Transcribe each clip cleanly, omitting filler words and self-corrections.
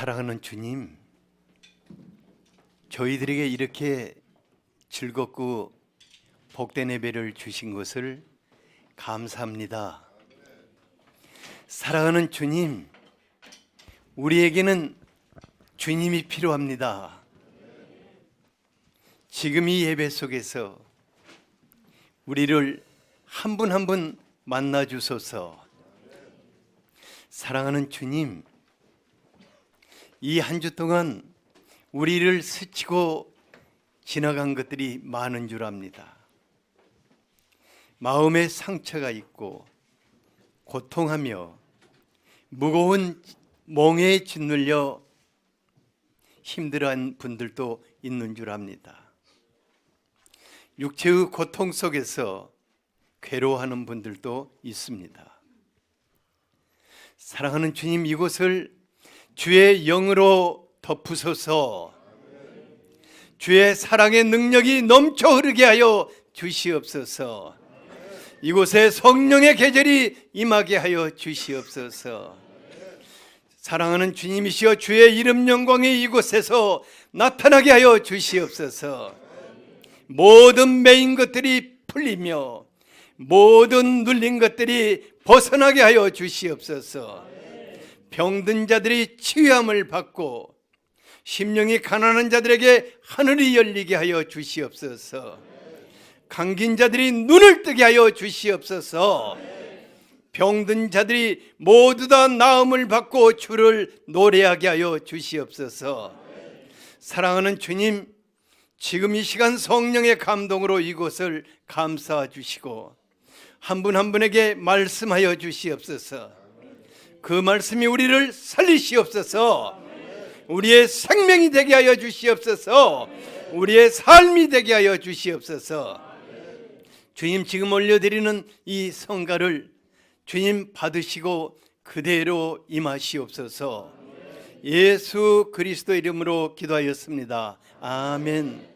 사랑하는 주님, 저희들에게 이렇게 즐겁고 복된 예배를 주신 것을 감사합니다. 사랑하는 주님, 우리에게는 주님이 필요합니다. 지금 이 예배 속에서 우리를 한 분 한 분 만나 주소서. 사랑하는 주님, 이 한 주 동안 우리를 스치고 지나간 것들이 많은 줄 압니다. 마음에 상처가 있고 고통하며 무거운 멍에 짓눌려 힘들어한 분들도 있는 줄 압니다. 육체의 고통 속에서 괴로워하는 분들도 있습니다. 사랑하는 주님, 이곳을 주의 영으로 덮으소서. 주의 사랑의 능력이 넘쳐 흐르게 하여 주시옵소서. 이곳에 성령의 계절이 임하게 하여 주시옵소서. 사랑하는 주님이시여, 주의 이름 영광이 이곳에서 나타나게 하여 주시옵소서. 모든 매인 것들이 풀리며 모든 눌린 것들이 벗어나게 하여 주시옵소서. 병든 자들이 치유함을 받고 심령이 가난한 자들에게 하늘이 열리게 하여 주시옵소서. 감긴 자들이 눈을 뜨게 하여 주시옵소서. 병든 자들이 모두 다 나음을 받고 주를 노래하게 하여 주시옵소서. 사랑하는 주님, 지금 이 시간 성령의 감동으로 이곳을 감싸 주시고 한 분 한 분에게 말씀하여 주시옵소서. 그 말씀이 우리를 살리시옵소서. 우리의 생명이 되게 하여 주시옵소서. 우리의 삶이 되게 하여 주시옵소서. 주님, 지금 올려드리는 이 성가를 주님 받으시고 그대로 임하시옵소서. 예수 그리스도 이름으로 기도하였습니다. 아멘.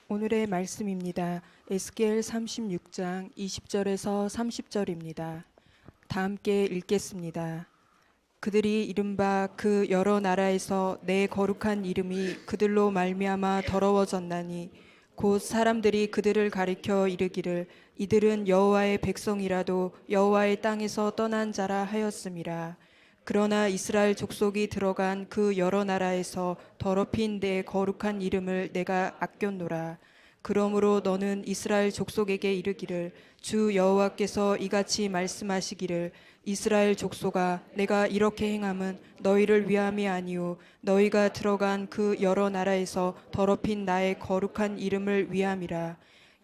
오늘의 말씀입니다. 에스겔 36장 20절에서 30절입니다. 다 함께 읽겠습니다. 그들이 이른바 그 여러 나라에서 내 거룩한 이름이 그들로 말미암아 더러워졌나니 곧 사람들이 그들을 가리켜 이르기를 이들은 여호와의 백성이라도 여호와의 땅에서 떠난 자라 하였음이라. 그러나 이스라엘 족속이 들어간 그 여러 나라에서 더럽힌 내 거룩한 이름을 내가 아꼈노라. 그러므로 너는 이스라엘 족속에게 이르기를 주 여호와께서 이같이 말씀하시기를 이스라엘 족속아 내가 이렇게 행함은 너희를 위함이 아니오 너희가 들어간 그 여러 나라에서 더럽힌 나의 거룩한 이름을 위함이라.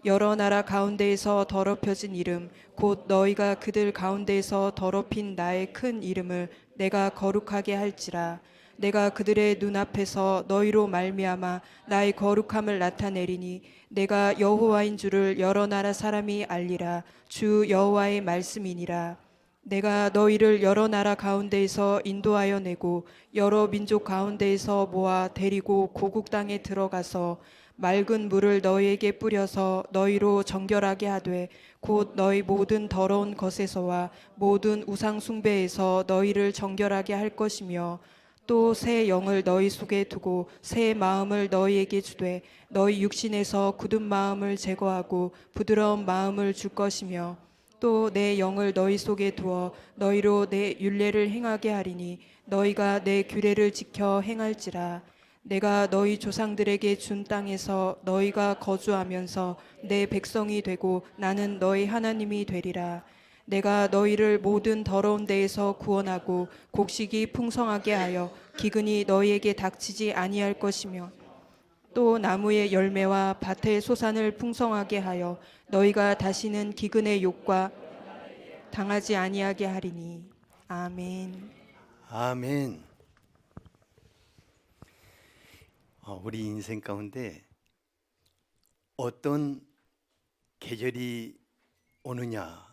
여러 나라 가운데에서 더럽혀진 이름 곧 너희가 그들 가운데에서 더럽힌 나의 큰 이름을 내가 거룩하게 할지라. 내가 그들의 눈앞에서 너희로 말미암아 나의 거룩함을 나타내리니 내가 여호와인 줄을 여러 나라 사람이 알리라. 주 여호와의 말씀이니라. 내가 너희를 여러 나라 가운데에서 인도하여 내고 여러 민족 가운데에서 모아 데리고 고국 땅에 들어가서 맑은 물을 너희에게 뿌려서 너희로 정결하게 하되 곧 너희 모든 더러운 것에서와 모든 우상 숭배에서 너희를 정결하게 할 것이며 또 새 영을 너희 속에 두고 새 마음을 너희에게 주되 너희 육신에서 굳은 마음을 제거하고 부드러운 마음을 줄 것이며 또 내 영을 너희 속에 두어 너희로 내 율례를 행하게 하리니 너희가 내 규례를 지켜 행할지라. 내가 너희 조상들에게 준 땅에서 너희가 거주하면서 내 백성이 되고 나는 너희 하나님이 되리라. 내가 너희를 모든 더러운 데에서 구원하고 곡식이 풍성하게 하여 기근이 너희에게 닥치지 아니할 것이며 또 나무의 열매와 밭의 소산을 풍성하게 하여 너희가 다시는 기근의 욕과 당하지 아니하게 하리니. 아멘. 아멘. 우리 인생 가운데 어떤 계절이 오느냐,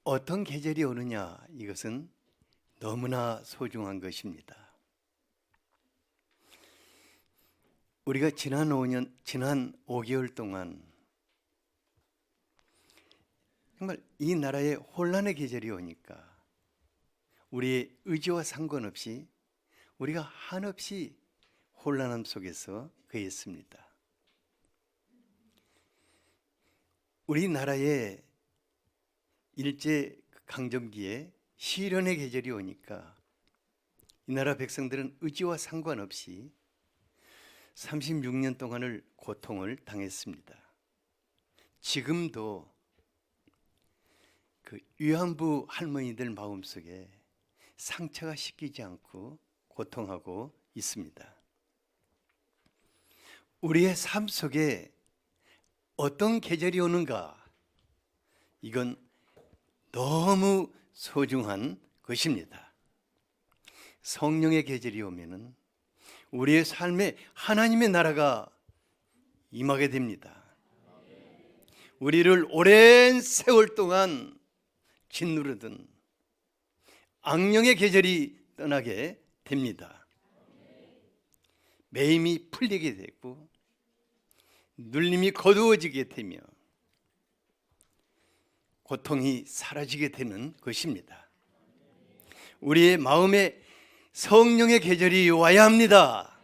어떤 계절이 오느냐, 이것은 너무나 소중한 것입니다. 우리가 지난 5개월 동안 정말 이 나라에 혼란의 계절이 오니까 우리의 의지와 상관없이 우리가 한없이 혼란함 속에서 거했습니다. 우리나라에 일제 강점기에 시련의 계절이 오니까 이 나라 백성들은 의지와 상관없이 36년 동안을 고통을 당했습니다. 지금도 그 위안부 할머니들 마음속에 상처가 씻기지 않고 고통하고 있습니다. 우리의 삶 속에 어떤 계절이 오는가, 이건 너무 소중한 것입니다. 성령의 계절이 오면은 우리의 삶에 하나님의 나라가 임하게 됩니다. 우리를 오랜 세월 동안 짓누르던 악령의 계절이 떠나게 됩니다. 매임이 풀리게 되고 눌림이 거두어지게 되며 고통이 사라지게 되는 것입니다. 우리의 마음에 성령의 계절이 와야 합니다.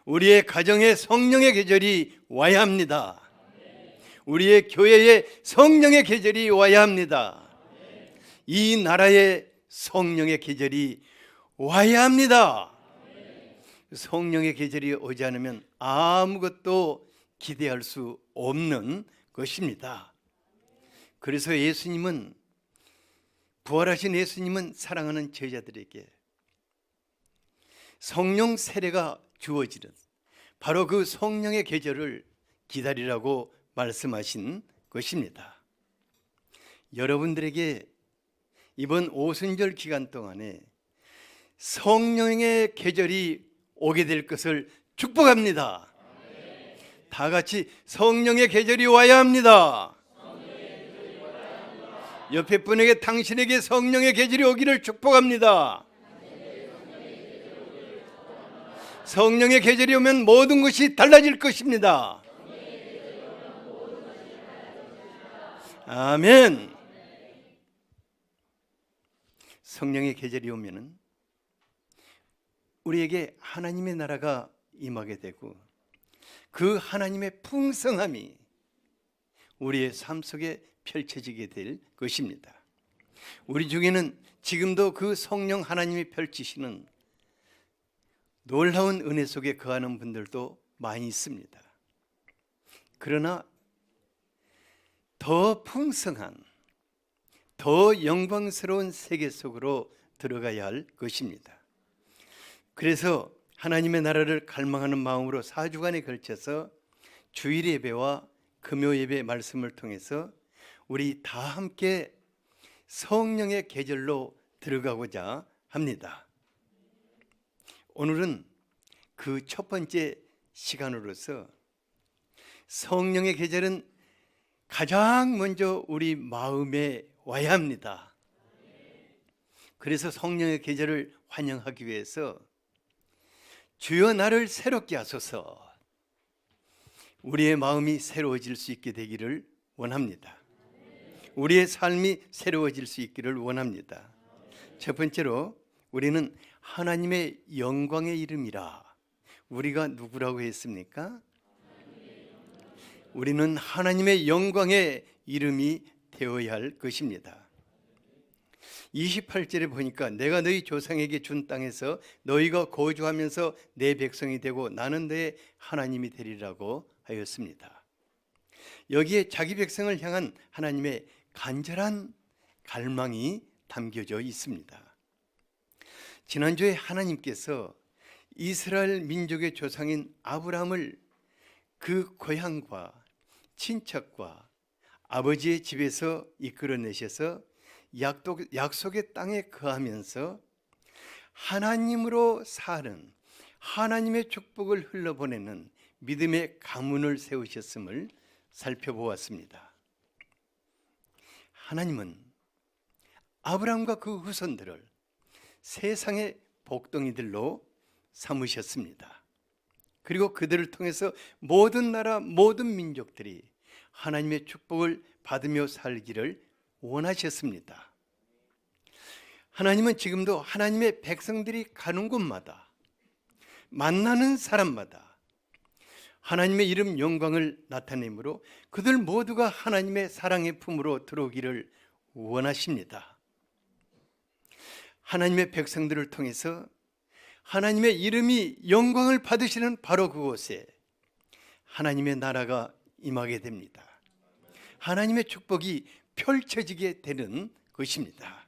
우리의 가정에 성령의 계절이 와야 합니다. 우리의 교회에 성령의 계절이 와야 합니다. 이 나라에 성령의 계절이 와야 합니다. 성령의 계절이 오지 않으면 아무것도 기대할 수 없는 것입니다. 그래서 예수님은, 부활하신 예수님은 사랑하는 제자들에게 성령 세례가 주어지는 바로 그 성령의 계절을 기다리라고 말씀하신 것입니다. 여러분들에게 이번 오순절 기간 동안에 성령의 계절이 오게 될 것을 축복합니다. 다 같이 성령의 계절이 와야 합니다. 옆에 분에게 당신에게 성령의 계절이 오기를 축복합니다. 성령의 계절이 오면 모든 것이 달라질 것입니다. 아멘. 성령의 계절이 오면은 우리에게 하나님의 나라가 임하게 되고 그 하나님의 풍성함이 우리의 삶 속에 펼쳐지게 될 것입니다. 우리 중에는 지금도 그 성령 하나님이 펼치시는 놀라운 은혜 속에 거하는 분들도 많이 있습니다. 그러나 더 풍성한, 더 영광스러운 세계 속으로 들어가야 할 것입니다. 그래서 하나님의 나라를 갈망하는 마음으로 4주간에 걸쳐서 주일 예배와 금요 예배 말씀을 통해서 우리 다 함께 성령의 계절로 들어가고자 합니다. 오늘은 그 첫 번째 시간으로서 성령의 계절은 가장 먼저 우리 마음에 와야 합니다. 그래서 성령의 계절을 환영하기 위해서 주여 나를 새롭게 하소서, 우리의 마음이 새로워질 수 있게 되기를 원합니다. 우리의 삶이 새로워질 수 있기를 원합니다. 첫 번째로 우리는 하나님의 영광의 이름이라. 우리가 누구라고 했습니까? 우리는 하나님의 영광의 이름이 되어야 할 것입니다. 28절에 보니까 내가 너희 조상에게 준 땅에서 너희가 거주하면서 내 백성이 되고 나는 너의 하나님이 되리라고 하였습니다. 여기에 자기 백성을 향한 하나님의 간절한 갈망이 담겨져 있습니다. 지난주에 하나님께서 이스라엘 민족의 조상인 아브라함을 그 고향과 친척과 아버지의 집에서 이끌어내셔서 약속의 땅에 거하면서 하나님으로 사는, 하나님의 축복을 흘러보내는 믿음의 가문을 세우셨음을 살펴보았습니다. 하나님은 아브라함과 그 후손들을 세상의 복덩이들로 삼으셨습니다. 그리고 그들을 통해서 모든 나라, 모든 민족들이 하나님의 축복을 받으며 살기를 원하셨습니다. 하나님은 지금도 하나님의 백성들이 가는 곳마다, 만나는 사람마다 하나님의 이름 영광을 나타내므로 그들 모두가 하나님의 사랑의 품으로 들어오기를 원하십니다. 하나님의 백성들을 통해서 하나님의 이름이 영광을 받으시는 바로 그곳에 하나님의 나라가 임하게 됩니다. 하나님의 축복이 펼쳐지게 되는 것입니다.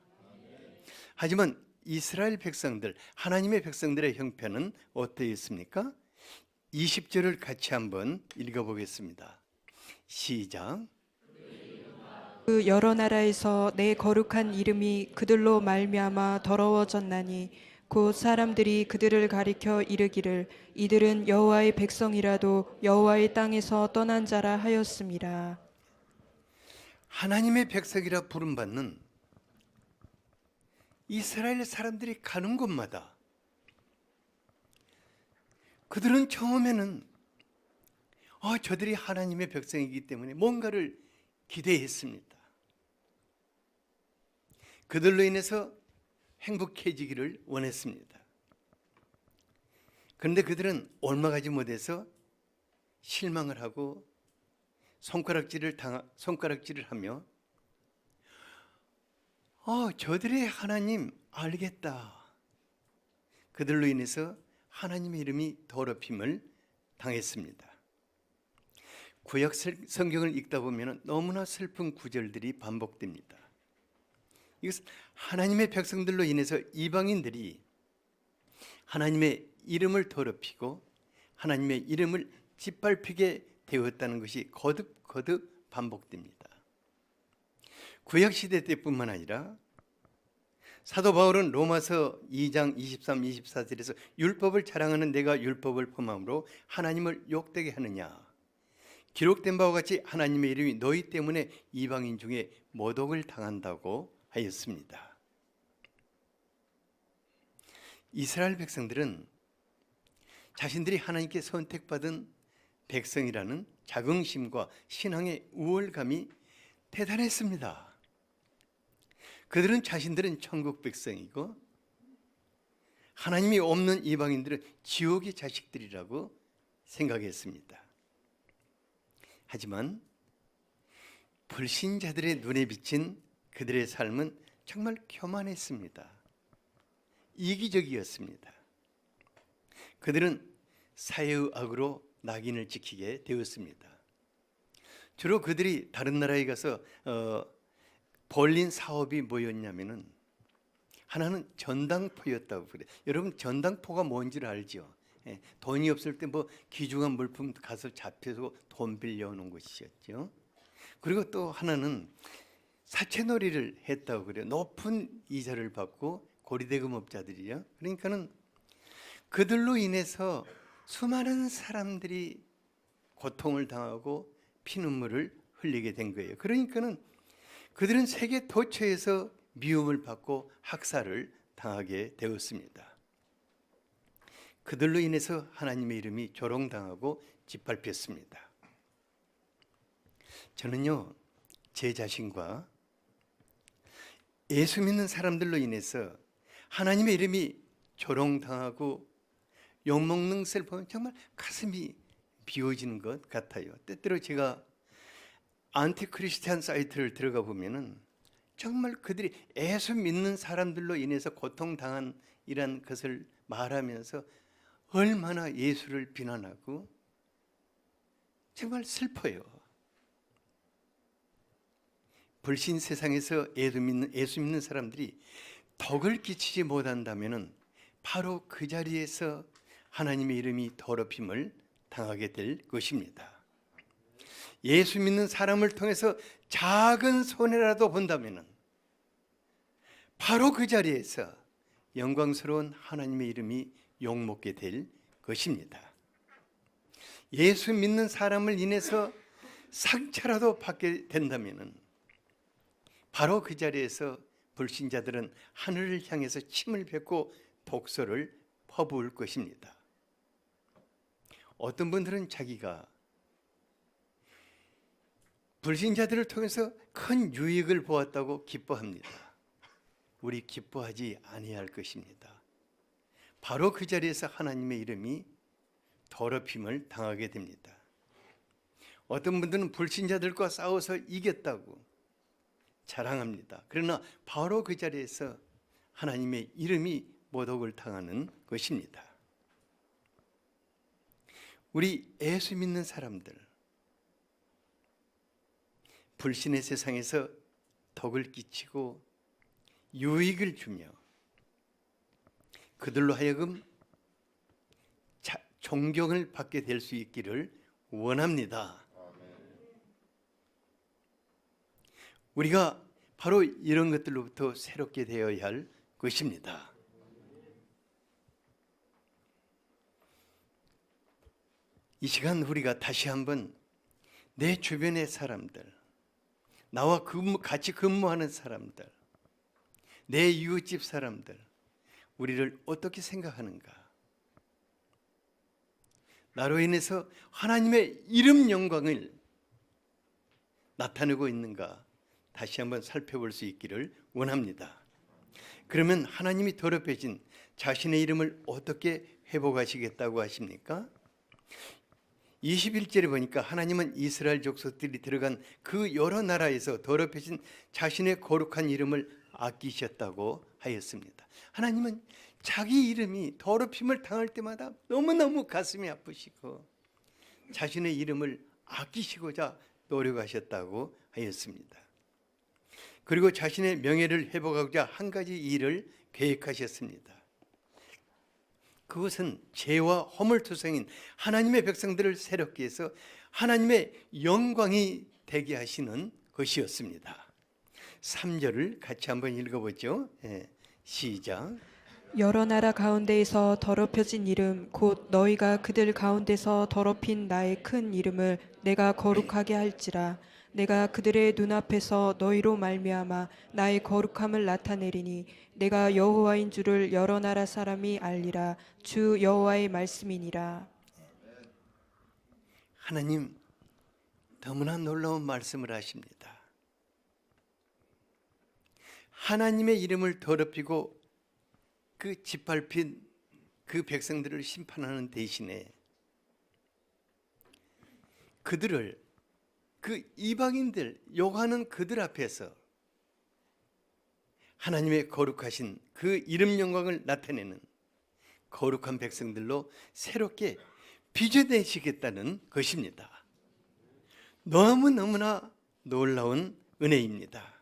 하지만 이스라엘 백성들, 하나님의 백성들의 형편은 어떠했습니까? 20절을 같이 한번 읽어보겠습니다. 시작. 그 여러 나라에서 내 거룩한 이름이 그들로 말미암아 더러워졌나니 곧 사람들이 그들을 가리켜 이르기를 이들은 여호와의 백성이라도 여호와의 땅에서 떠난 자라 하였습니다. 하나님의 백성이라 부름받는 이스라엘 사람들이 가는 곳마다 그들은 처음에는 저들이 하나님의 백성이기 때문에 뭔가를 기대했습니다. 그들로 인해서 행복해지기를 원했습니다. 그런데 그들은 옮아가지 못해서 실망을 하고 손가락질을 하며 저들의 하나님 알겠다. 그들로 인해서 하나님의 이름이 더럽힘을 당했습니다. 구약 성경을 읽다 보면 너무나 슬픈 구절들이 반복됩니다. 이것은 하나님의 백성들로 인해서 이방인들이 하나님의 이름을 더럽히고 하나님의 이름을 짓밟히게 되었다는 것이 거듭 반복됩니다. 구약시대 때뿐만 아니라 사도 바울은 로마서 2장 23, 24절에서 율법을 자랑하는 내가 율법을 범함으로 하나님을 욕되게 하느냐, 기록된 바와 같이 하나님의 이름이 너희 때문에 이방인 중에 모독을 당한다고 하였습니다. 이스라엘 백성들은 자신들이 하나님께 선택받은 백성이라는 자긍심과 신앙의 우월감이 대단했습니다. 그들은 자신들은 천국 백성이고 하나님이 없는 이방인들은 지옥의 자식들이라고 생각했습니다. 하지만 불신자들의 눈에 비친 그들의 삶은 정말 교만했습니다. 이기적이었습니다. 그들은 사회의 악으로 낙인을 찍히게 되었습니다. 주로 그들이 다른 나라에 가서 벌린 사업이 뭐였냐면은 하나는 전당포였다고 그래요. 여러분 전당포가 뭔지를 알죠? 예, 돈이 없을 때 뭐 귀중한 물품 가서 잡혀서 돈 빌려오는 것이었죠. 그리고 또 하나는 사채놀이를 했다고 그래요. 높은 이자를 받고 고리대금업자들이요. 그러니까는 그들로 인해서 수많은 사람들이 고통을 당하고 피눈물을 흘리게 된 거예요. 그러니까는 그들은 세계 도처에서 미움을 받고 학살을 당하게 되었습니다. 그들로 인해서 하나님의 이름이 조롱당하고 짓밟혔습니다. 저는요, 제 자신과 예수 믿는 사람들로 인해서 하나님의 이름이 조롱당하고 욕먹는 것을 보면 정말 가슴이 비워지는 것 같아요. 때때로 제가 안티크리스찬 사이트를 들어가 보면은 정말 그들이 예수 믿는 사람들로 인해서 고통당한 이란 것을 말하면서 얼마나 예수를 비난하고 정말 슬퍼요. 불신 세상에서 예수 믿는 사람들이 덕을 끼치지 못한다면은 바로 그 자리에서 하나님의 이름이 더럽힘을 당하게 될 것입니다. 예수 믿는 사람을 통해서 작은 손해라도 본다면은 바로 그 자리에서 영광스러운 하나님의 이름이 욕먹게 될 것입니다. 예수 믿는 사람을 인해서 상처라도 받게 된다면은 바로 그 자리에서 불신자들은 하늘을 향해서 침을 뱉고 독소를 퍼부을 것입니다. 어떤 분들은 자기가 불신자들을 통해서 큰 유익을 보았다고 기뻐합니다. 우리 기뻐하지 아니할 것입니다. 바로 그 자리에서 하나님의 이름이 더럽힘을 당하게 됩니다. 어떤 분들은 불신자들과 싸워서 이겼다고 자랑합니다. 그러나 바로 그 자리에서 하나님의 이름이 모독을 당하는 것입니다. 우리 예수 믿는 사람들, 불신의 세상에서 덕을 끼치고 유익을 주며 그들로 하여금 존경을 받게 될 수 있기를 원합니다. 우리가 바로 이런 것들로부터 새롭게 되어야 할 것입니다. 이 시간 우리가 다시 한번 내 주변의 사람들, 나와 같이 근무하는 사람들, 내 이웃집 사람들, 우리를 어떻게 생각하는가? 나로 인해서 하나님의 이름 영광을 나타내고 있는가? 다시 한번 살펴볼 수 있기를 원합니다. 그러면 하나님이 더럽혀진 자신의 이름을 어떻게 회복하시겠다고 하십니까? 21절에 보니까 하나님은 이스라엘 족속들이 들어간 그 여러 나라에서 더럽혀진 자신의 거룩한 이름을 아끼셨다고 하였습니다. 하나님은 자기 이름이 더럽힘을 당할 때마다 너무너무 가슴이 아프시고 자신의 이름을 아끼시고자 노력하셨다고 하였습니다. 그리고 자신의 명예를 회복하고자 한 가지 일을 계획하셨습니다. 그것은 죄와 허물투성인 하나님의 백성들을 새롭게 해서 하나님의 영광이 되게 하시는 것이었습니다. 3절을 같이 한번 읽어보죠. 시작. 여러 나라 가운데에서 더럽혀진 이름 곧 너희가 그들 가운데서 더럽힌 나의 큰 이름을 내가 거룩하게 할지라. 내가 그들의 눈앞에서 너희로 말미암아 나의 거룩함을 나타내리니 내가 여호와인 줄을 여러 나라 사람이 알리라. 주 여호와의 말씀이니라. 하나님 너무나 놀라운 말씀을 하십니다. 하나님의 이름을 더럽히고 그 짓밟힌 그 백성들을 심판하는 대신에 그들을, 그 이방인들 욕하는 그들 앞에서 하나님의 거룩하신 그 이름 영광을 나타내는 거룩한 백성들로 새롭게 빚어내시겠다는 것입니다. 너무너무나 놀라운 은혜입니다.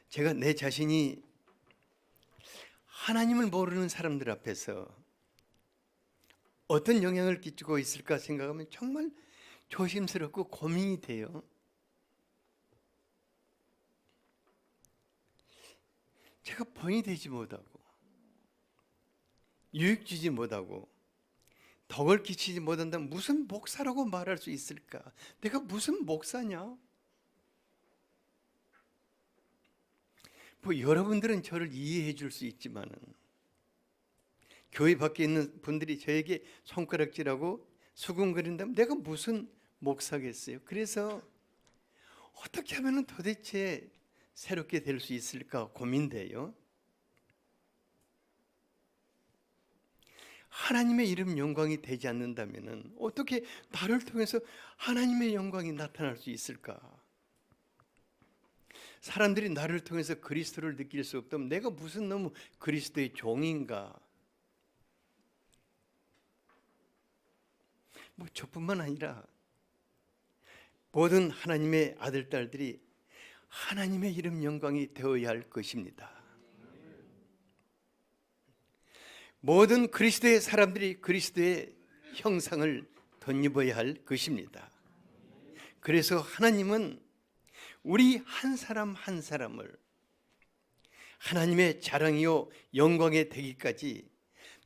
제가 내 자신이 하나님을 모르는 사람들 앞에서 어떤 영향을 끼치고 있을까 생각하면 정말 조심스럽고 고민이 돼요. 제가 본이 되지 못하고 유익 주지 못하고 덕을 끼치지 못한다면 무슨 목사라고 말할 수 있을까? 내가 무슨 목사냐? 뭐 여러분들은 저를 이해해 줄 수 있지만은 교회 밖에 있는 분들이 저에게 손가락질하고 수군거린다면 내가 무슨 목사겠어요? 그래서 어떻게 하면 도대체 새롭게 될 수 있을까 고민돼요. 하나님의 이름 영광이 되지 않는다면 어떻게 나를 통해서 하나님의 영광이 나타날 수 있을까? 사람들이 나를 통해서 그리스도를 느낄 수 없다면 내가 무슨 너무 그리스도의 종인가? 뭐 저뿐만 아니라 모든 하나님의 아들, 딸들이 하나님의 이름 영광이 되어야 할 것입니다. 모든 그리스도의 사람들이 그리스도의 형상을 덧입어야 할 것입니다. 그래서 하나님은 우리 한 사람 한 사람을 하나님의 자랑이요 영광의 되기까지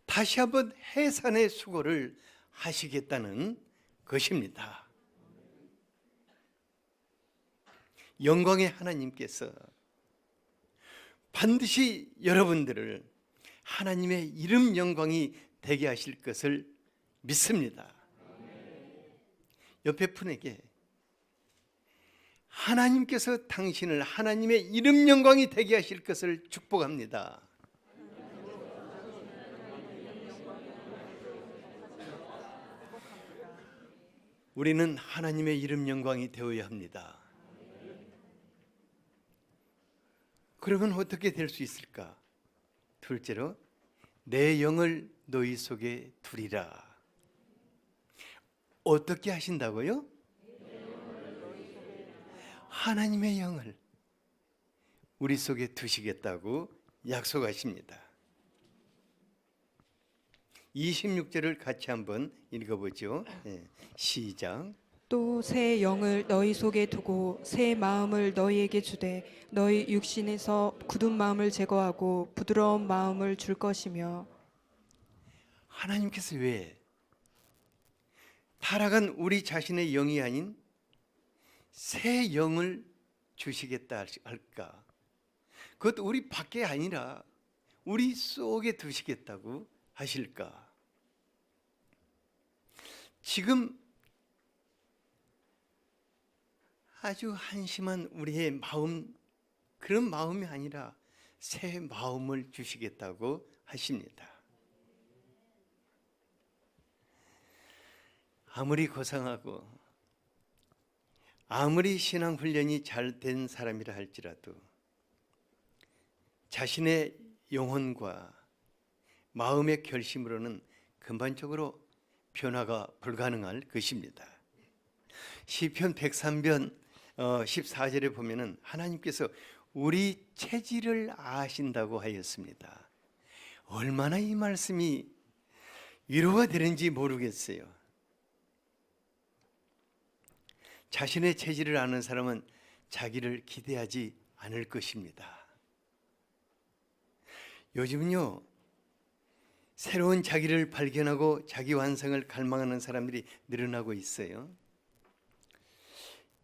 다시 한번 해산의 수고를 하시겠다는 것입니다. 영광의 하나님께서 반드시 여러분들을 하나님의 이름 영광이 되게 하실 것을 믿습니다. 옆에 분에게 하나님께서 당신을 하나님의 이름 영광이 되게 하실 것을 축복합니다. 우리는 하나님의 이름 영광이 되어야 합니다. 그러면 어떻게 될 수 있을까? 둘째로 내 영을 너희 속에 두리라. 어떻게 하신다고요? 하나님의 영을 우리 속에 두시겠다고 약속하십니다. 26절을 같이 한번 읽어보죠. 시작. 또 새 영을 너희 속에 두고 새 마음을 너희에게 주되 너희 육신에서 굳은 마음을 제거하고 부드러운 마음을 줄 것이며. 하나님께서 왜 타락한 우리 자신의 영이 아닌 새 영을 주시겠다 할까? 그것도 우리 밖에 아니라 우리 속에 두시겠다고 하실까? 지금 아주 한심한 우리의 마음, 그런 마음이 아니라 새 마음을 주시겠다고 하십니다. 아무리 고상하고 아무리 신앙 훈련이 잘 된 사람이라 할지라도 자신의 영혼과 마음의 결심으로는 금반적으로 변화가 불가능할 것입니다. 시편 103편 14절에 보면은 하나님께서 우리 체질을 아신다고 하였습니다. 얼마나 이 말씀이 위로가 되는지 모르겠어요. 자신의 체질을 아는 사람은 자기를 기대하지 않을 것입니다. 요즘은요, 새로운 자기를 발견하고 자기 완성을 갈망하는 사람들이 늘어나고 있어요.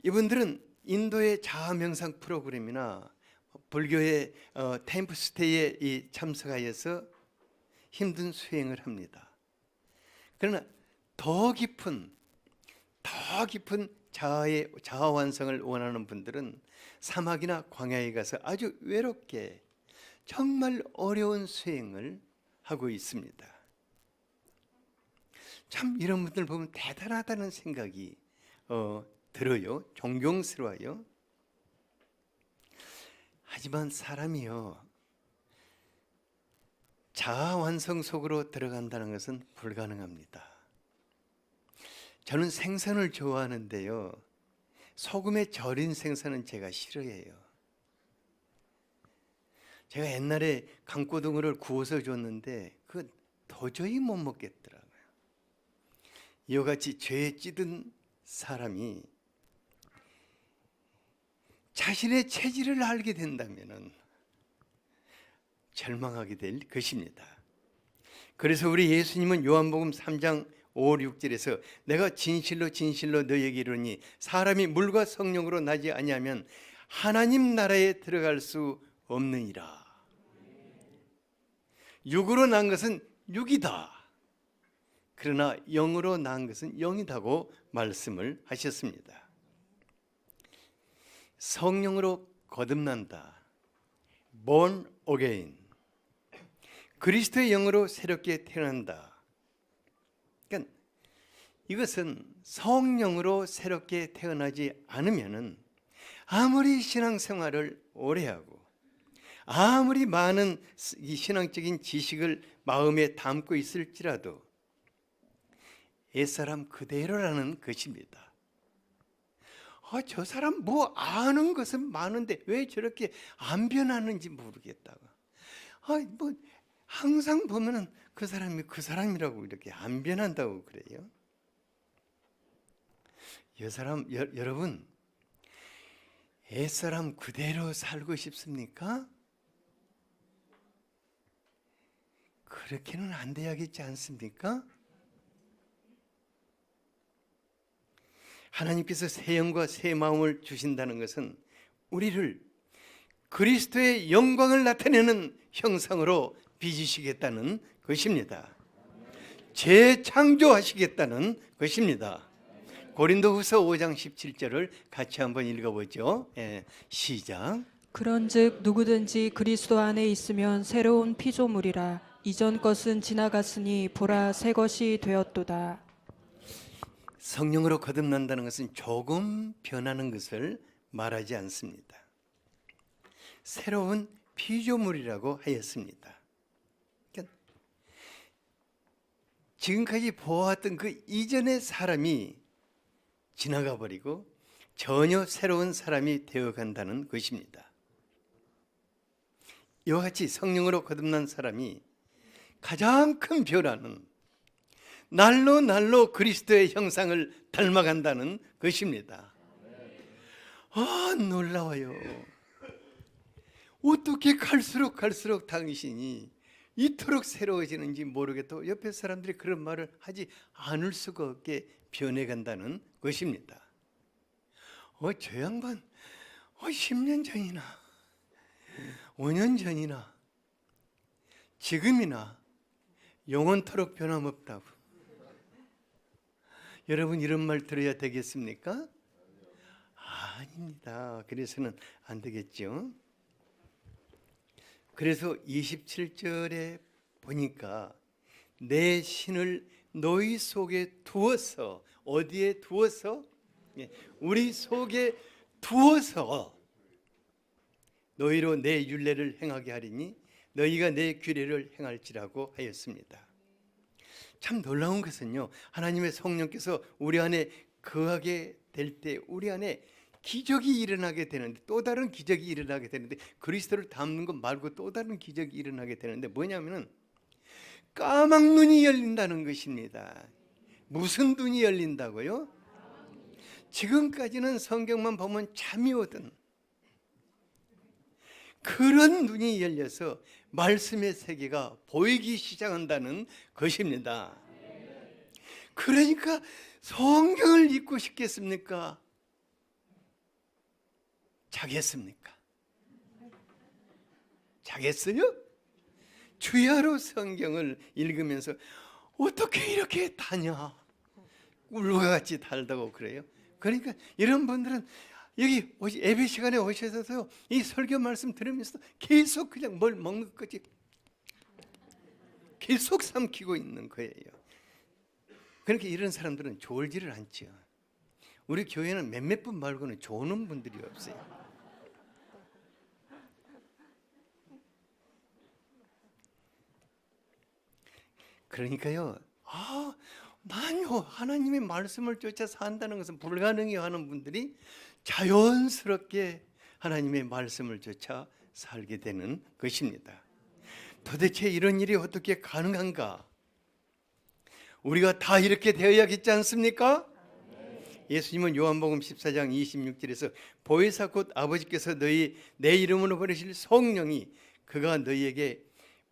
이분들은 인도의 자아 명상 프로그램이나 불교의 템플스테이에 참석하여서 힘든 수행을 합니다. 그러나 더 깊은 자아 완성을 원하는 분들은 사막이나 광야에 가서 아주 외롭게 정말 어려운 수행을 하고 있습니다. 참 이런 분들 보면 대단하다는 생각이 들어요. 존경스러워요. 하지만 사람이요, 자아 완성 속으로 들어간다는 것은 불가능합니다. 저는 생선을 좋아하는데요, 소금에 절인 생선은 제가 싫어해요. 제가 옛날에 강고등어를 구워서 줬는데 그 도저히 못 먹겠더라고요. 이와 같이 죄에 찌든 사람이 자신의 체질을 알게 된다면 절망하게 될 것입니다. 그래서 우리 예수님은 요한복음 3장 5, 6절에서 내가 진실로 진실로 너희에게 이르노니 사람이 물과 성령으로 나지 아니하면 하나님 나라에 들어갈 수 없느니라. 육으로 난 것은 육이다. 그러나 영으로 난 것은 영이다고 말씀을 하셨습니다. 성령으로 거듭난다. born again. 그리스도의 영으로 새롭게 태어난다. 그러니까 이것은 성령으로 새롭게 태어나지 않으면은 아무리 신앙생활을 오래 하고 아무리 많은 이 신앙적인 지식을 마음에 담고 있을지라도 옛사람 그대로라는 것입니다. 저 사람 뭐 아는 것은 많은데 왜 저렇게 안 변하는지 모르겠다고. 뭐 항상 보면은 그 사람이 그 사람이라고 이렇게 안 변한다고 그래요. 여러분, 옛사람 그대로 살고 싶습니까? 그렇게는 안 돼야겠지 않습니까? 하나님께서 새 영과 새 마음을 주신다는 것은 우리를 그리스도의 영광을 나타내는 형상으로 빚으시겠다는 것입니다. 재창조하시겠다는 것입니다. 고린도후서 5장 17절을 같이 한번 읽어보죠. 시작. 그런즉 누구든지 그리스도 안에 있으면 새로운 피조물이라 이전 것은 지나갔으니 보라 새 것이 되었도다. 성령으로 거듭난다는 것은 조금 변하는 것을 말하지 않습니다. 새로운 피조물이라고 하였습니다. 그러니까 지금까지 보아왔던 그 이전의 사람이 지나가 버리고 전혀 새로운 사람이 되어간다는 것입니다. 이와 같이 성령으로 거듭난 사람이 가장 큰 변화는 날로 그리스도의 형상을 닮아간다는 것입니다. 놀라워요. 어떻게 갈수록 당신이 이토록 새로워지는지 모르겠다고 옆에 사람들이 그런 말을 하지 않을 수가 없게 변해간다는 것입니다. 저 양반 10년 전이나 5년 전이나 지금이나 영원토록 변함없다고. 여러분 이런 말 들어야 되겠습니까? 아닙니다. 그래서는 안 되겠죠. 그래서 27절에 보니까 내 신을 너희 속에 두어서, 어디에 두어서? 우리 속에 두어서 너희로 내 율례를 행하게 하리니 너희가 내 규례를 행할지라고 하였습니다. 참 놀라운 것은요, 하나님의 성령께서 우리 안에 거하게 될 때 우리 안에 기적이 일어나게 되는데, 또 다른 기적이 일어나게 되는데, 그리스도를 닮는 것 말고 또 다른 기적이 일어나게 되는데 뭐냐면은 까막 눈이 열린다는 것입니다. 무슨 눈이 열린다고요? 지금까지는 성경만 보면 잠이 오던, 그런 눈이 열려서 말씀의 세계가 보이기 시작한다는 것입니다. 그러니까 성경을 읽고 싶겠습니까? 자겠습니까? 자겠어요? 주야로 성경을 읽으면서 어떻게 이렇게 다냐? 울과 같이 달다고 그래요. 그러니까 이런 분들은 여기 예배 시간에 오셔서 이 설교 말씀 들으면서 계속 그냥 뭘 먹는 거지 계속 삼키고 있는 거예요. 그러니까 이런 사람들은 졸지를 않죠. 우리 교회는 몇몇 분 말고는 조는 분들이 없어요. 그러니까요, 난요 하나님의 말씀을 쫓아 산다는 것은 불가능해 하는 분들이 자연스럽게 하나님의 말씀을 쫓아 살게 되는 것입니다. 도대체 이런 일이 어떻게 가능한가? 우리가 다 이렇게 되어야겠지 않습니까? 예수님은 요한복음 14장 26절에서 보혜사 곧 아버지께서 내 이름으로 보내실 성령이 그가 너희에게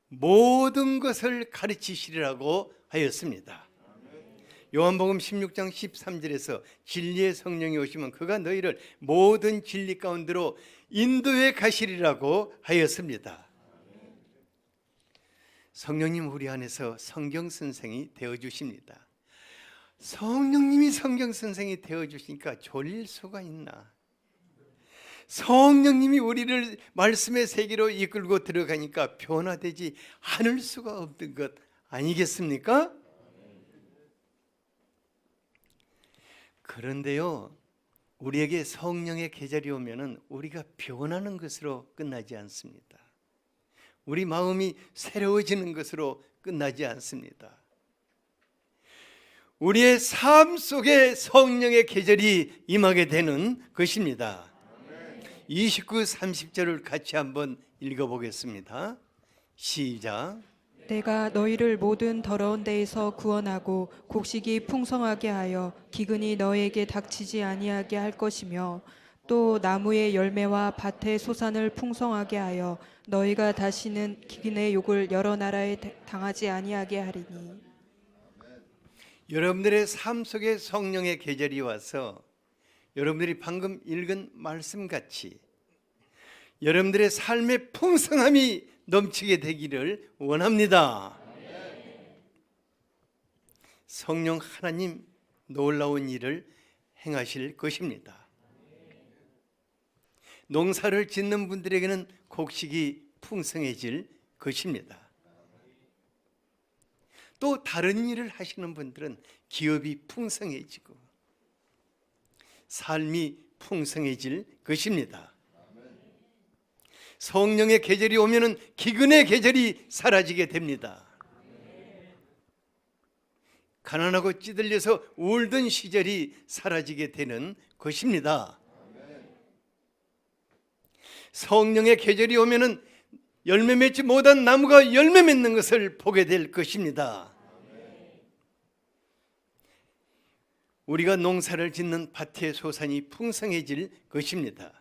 모든 것을 가르치시리라고 하였습니다. 요한복음 16장 13절에서 진리의 성령이 오시면 그가 너희를 모든 진리 가운데로 인도해 가시리라고 하였습니다. 성령님 우리 안에서 성경 선생이 되어 주십니다. 성령님이 성경 선생이 되어 주시니까 졸릴 수가 있나? 성령님이 우리를 말씀의 세계로 이끌고 들어가니까 변화되지 않을 수가 없는 것 아니겠습니까? 그런데요, 우리에게 성령의 계절이 오면은 우리가 변하는 것으로 끝나지 않습니다. 우리 마음이 새로워지는 것으로 끝나지 않습니다. 우리의 삶 속에 성령의 계절이 임하게 되는 것입니다. 29, 30절을 같이 한번 읽어보겠습니다. 시작. 내가 너희를 모든 더러운 데에서 구원하고 곡식이 풍성하게 하여 기근이 너희에게 닥치지 아니하게 할 것이며 또 나무의 열매와 밭의 소산을 풍성하게 하여 너희가 다시는 기근의 욕을 여러 나라에 당하지 아니하게 하리니. 여러분들의 삶 속에 성령의 계절이 와서 여러분들이 방금 읽은 말씀같이 여러분들의 삶의 풍성함이 넘치게 되기를 원합니다. 성령 하나님 놀라운 일을 행하실 것입니다. 농사를 짓는 분들에게는 곡식이 풍성해질 것입니다. 또 다른 일을 하시는 분들은 기업이 풍성해지고 삶이 풍성해질 것입니다. 성령의 계절이 오면은 기근의 계절이 사라지게 됩니다. 가난하고 찌들려서 울던 시절이 사라지게 되는 것입니다. 성령의 계절이 오면은 열매 맺지 못한 나무가 열매 맺는 것을 보게 될 것입니다. 우리가 농사를 짓는 밭의 소산이 풍성해질 것입니다.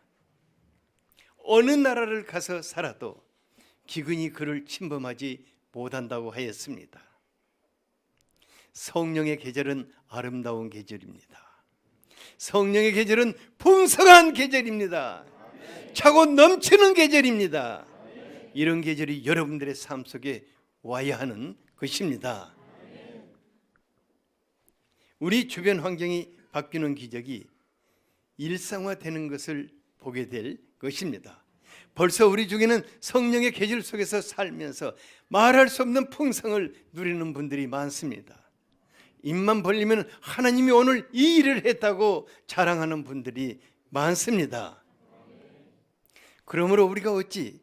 어느 나라를 가서 살아도 기근이 그를 침범하지 못한다고 하였습니다. 성령의 계절은 아름다운 계절입니다. 성령의 계절은 풍성한 계절입니다. 차고 넘치는 계절입니다. 이런 계절이 여러분들의 삶 속에 와야 하는 것입니다. 우리 주변 환경이 바뀌는 기적이 일상화되는 것을 보게 될 것입니다. 벌써 우리 중에는 성령의 계절 속에서 살면서 말할 수 없는 풍성을 누리는 분들이 많습니다. 입만 벌리면 하나님이 오늘 이 일을 했다고 자랑하는 분들이 많습니다. 그러므로 우리가 어찌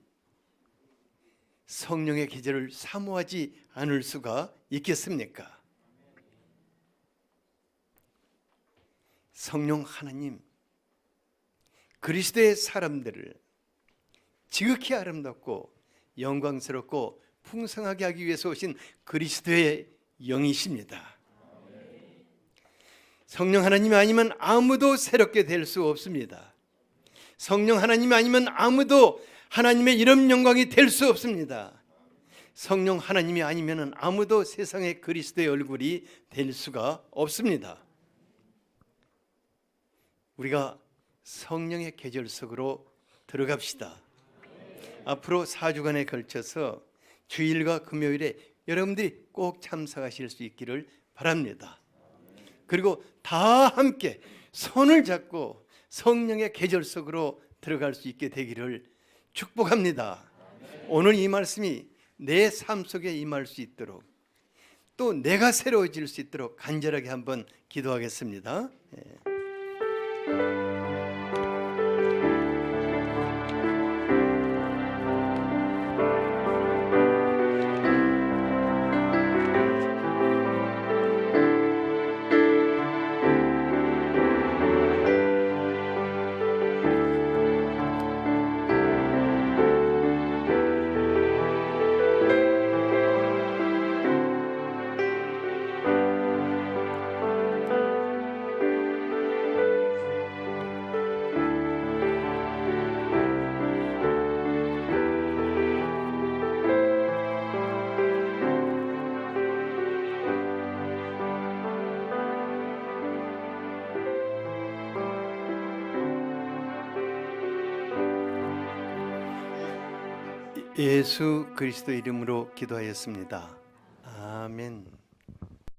성령의 계절을 사모하지 않을 수가 있겠습니까? 성령 하나님, 그리스도의 사람들을 지극히 아름답고 영광스럽고 풍성하게 하기 위해서 오신 그리스도의 영이십니다. 성령 하나님이 아니면 아무도 새롭게 될 수 없습니다. 성령 하나님이 아니면 아무도 하나님의 이런 영광이 될 수 없습니다. 성령 하나님이 아니면 아무도 세상의 그리스도의 얼굴이 될 수가 없습니다. 우리가 성령의 계절 속으로 들어갑시다. 앞으로 4주간에 걸쳐서 주일과 금요일에 여러분들이 꼭 참석하실 수 있기를 바랍니다. 그리고 다 함께 손을 잡고 성령의 계절 속으로 들어갈 수 있게 되기를 축복합니다. 오늘 이 말씀이 내 삶 속에 임할 수 있도록, 또 내가 새로워질 수 있도록 간절하게 한번 기도하겠습니다. 예수 그리스도 이름으로 기도하였습니다. 아멘.